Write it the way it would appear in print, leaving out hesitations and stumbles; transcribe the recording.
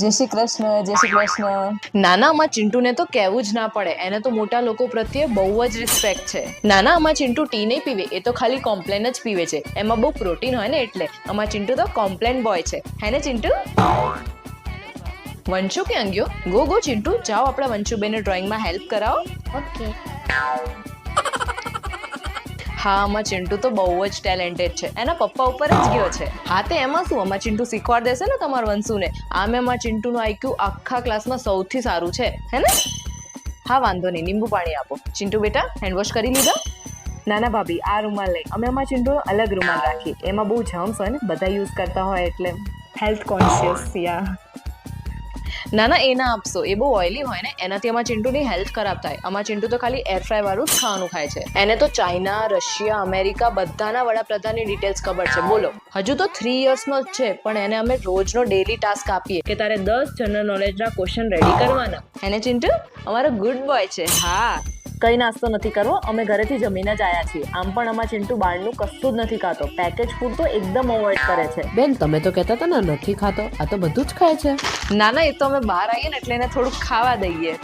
જય શ્રી કૃષ્ણ, જય શ્રી કૃષ્ણ. નાના આમાં ચિંટુને તો કહેવું જ ના પડે, એને તો મોટા લોકો પ્રત્યે બહુ જ રિસ્પેક્ટ છે. નાના આમાં ચિંટુ ટી નહીં પીવે, એ તો ખાલી કોમ્પ્લેન જ પીવે છે. એમાં બહુ પ્રોટીન હોય ને એટલે. આમાં ચિંટુ તો કોમ્પ્લેન બોય છે, હે ને ચિંટુ? વંશુ ક્યાં ગયો? ગો ચિંટુ, જાઓ આપણા વંશુબેને ડ્રોઈંગમાં હેલ્પ કરાવો. ઓકે. હા, આમાં ચિંટુ તો બહુ જ ટેલેન્ટેડ છે, એના પપ્પા ઉપર જ ગયો છે. હા, તે એમાં શું, આમાં ચિંટુ શીખવાડ દેશે ને તમારા વંશુને. આમાં ચિંટુનું આઈક્યુ આખા ક્લાસમાં સૌથી સારું છે, હે ને? હા, વાંધો નહીં, લીંબુ પાણી આપો. ચિંટુ બેટા, હેન્ડવોશ કરી લીધા? નાના ભાભી, આ રૂમાલ લઈ. અમે આમાં ચિંટુનો અલગ રૂમાલ રાખીએ, એમાં બહુ જર્મ્સ હોય ને, બધા યુઝ કરતા હોય એટલે હેલ્થ કોન્શિયસ. યા ના એ ના આપશો, એ બહુ ઓઇલી હોય ને, એનાથી આમાં ચિંટુની હેલ્થ ખરાબ થાય. આમાં ચિંટુ તો ખાલી એર ફ્રાય વાળું જ ખાવાનું ખાય છે. એને તો ચાઇના, રશિયા, અમેરિકા બધાના વડાપ્રધાનની ડિટેલ્સ ખબર છે. બોલો, હજુ તો 3 yearsનો જ છે, પણ એને અમે રોજનો ડેલી ટાસ્ક આપીએ કે તારે 10 જનરલ નોલેજના ક્વેશ્ચન રેડી કરવાના. એને ચિંટુ અમારો ગુડ બોય છે. હા, કઈ નાસ્તો નથી કરવો, અમે ઘરેથી જમીને જ આવ્યા છીએ. આમ પણ આમાં ચિંટુ બહારનું કશું જ નથી ખાતો, પેકેજ ફૂડ તો એકદમ અવોઇડ કરે છે. બેન, તમે તો કહેતા હતા ને નથી ખાતો, આ તો બધું જ ખાય છે. ના એ તો અમે બહાર આવીએ ને એટલે એને થોડુંક ખાવા દઈએ.